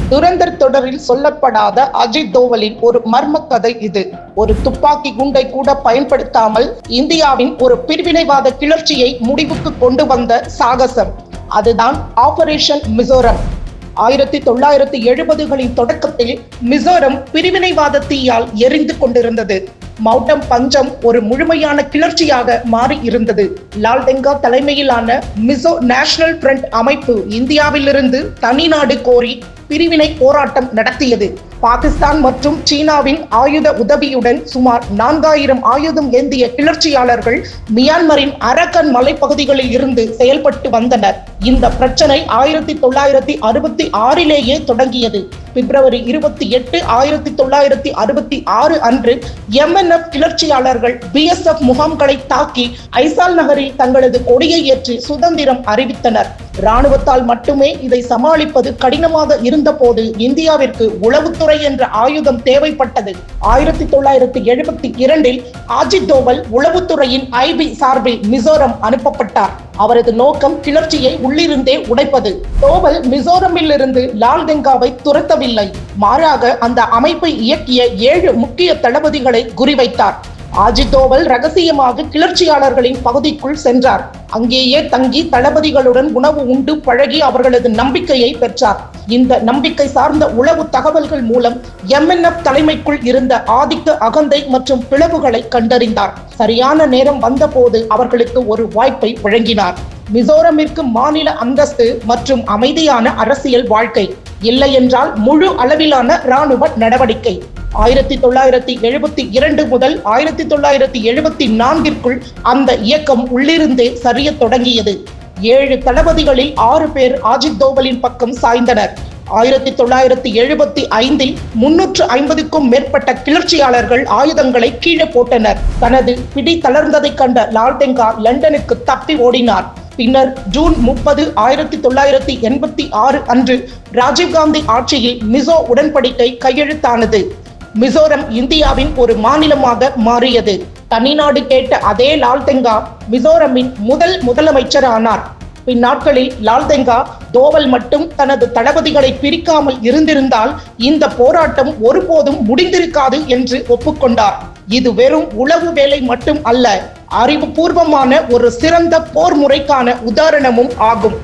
துரந்தர் தொடரில் சொல்லப்படாத அஜித் தோவலின் ஒரு மர்ம கதை இது. ஒரு துப்பாக்கி குண்டை கூட பயன்படுத்தாமல் இந்தியாவின் ஒரு பிரிவினைவாத கிளர்ச்சியை முடிவுக்கு கொண்டு வந்த சாகசம். அதுதான் ஆபரேஷன் மிசோரம். 1970களின் தொடக்கத்தில் மிசோரம் பிரிவினைவாத தீயால் எரிந்து கொண்டிருந்தது. மௌட்டம் பஞ்சம் ஒரு முழுமையான கிளர்ச்சியாக மாறி இருந்தது. லால்டெங்கா தலைமையிலான மிசோ நேஷனல் ஃப்ரண்ட் அமைப்பு இந்தியாவிலிருந்து தனிநாடு கோரி பிரிவினை போராட்டம் நடத்தியது. பாகிஸ்தான் மற்றும் சீனாவின் ஆயுத உதவியுடன் சுமார் 4000 ஆயுதம் ஏந்திய கிளர்ச்சியாளர்கள் மியான்மரின் அரக்கன் மலைப்பகுதிகளில் இருந்து செயல்பட்டு வந்தனர். இந்த பிரச்சனை 1966லேயே தொடங்கியது. பிப்ரவரி 28, 1966 அன்று MNF கிளர்ச்சியாளர்கள் BSF முகாம்களை தாக்கி ஐசால் நகரில் தங்களது கொடியை ஏற்றி சுதந்திரம் அறிவித்தனர். இராணுவத்தால் மட்டுமே இதை சமாளிப்பது கடினமாக இருந்தபோது இந்தியாவிற்கு உளவுத்துறை என்ற ஆயுதம் தேவைப்பட்டது. 1972இல் அஜித் தோவல் உளவுத்துறையின் IB சார்பில் மிசோரம் அனுப்பப்பட்டார். அவரது நோக்கம் கிளர்ச்சியை உள்ளிருந்தே உடைப்பது. தோவல் மிசோரமில் இருந்து லால்டெங்காவை துரத்தவில்லை, மாறாக அந்த அமைப்பை இயக்கிய 7 முக்கிய தளபதிகளை குறிவைத்தார். அஜித் தோவல் ரகசியமாக கிளர்ச்சியாளர்களின் பகுதிக்குள் சென்றார். அங்கேயே தங்கி தளபதிகளுடன் உணவு உண்டு பழகி அவர்களது நம்பிக்கையை பெற்றார். இந்த நம்பிக்கை சார்ந்த உளவு தகவல்கள் மூலம் MNF தலைமைக்குள் இருந்த ஆதிக்க அகந்தை மற்றும் பிளவுகளை கண்டறிந்தார். சரியான நேரம் வந்தபோது அவர்களுக்கு ஒரு வாய்ப்பை வழங்கினார். மிசோரமிற்கு மாநில அந்தஸ்து மற்றும் அமைதியான அரசியல் வாழ்க்கை, இல்லை என்றால் முழு அளவிலான இராணுவ நடவடிக்கை. 1972 முதல் 1974ற்குள் அந்த இயக்கம் உள்ளிருந்தே சரிய தொடங்கியது. 7 தளபதிகளில் 6 பேர் அஜித் தோவலின் பக்கம் சாய்ந்தனர். 1975இல் 350க்கும் மேற்பட்ட கிளர்ச்சியாளர்கள் ஆயுதங்களை கீழே போட்டனர். தனது பிடி தளர்ந்ததை கண்ட லால்டெங்கா லண்டனுக்கு தப்பி ஓடினார். பின்னர் ஜூன் 30, 1986 அன்று ராஜீவ்காந்தி ஆட்சியில் மிசோ உடன்படிக்கை கையெழுத்தானது. மிசோரம் இந்தியாவின் ஒரு மாநிலமாக மாறியது. தனிநாடு கேட்ட அதே லால்டெங்கா மிசோரமின் முதலமைச்சரானார். பின்னாட்களில் லால்டெங்கா தோவல் மட்டும் தனது தளபதிகளை பிரிக்காமல் இருந்திருந்தால் இந்த போராட்டம் ஒருபோதும் முடிந்திருக்காது என்று ஒப்புக்கொண்டார். இது வெறும் உளவு வேலை மட்டும் அல்ல, அறிவுபூர்வமான ஒரு சிறந்த போர் முறைக்கான உதாரணமும் ஆகும்.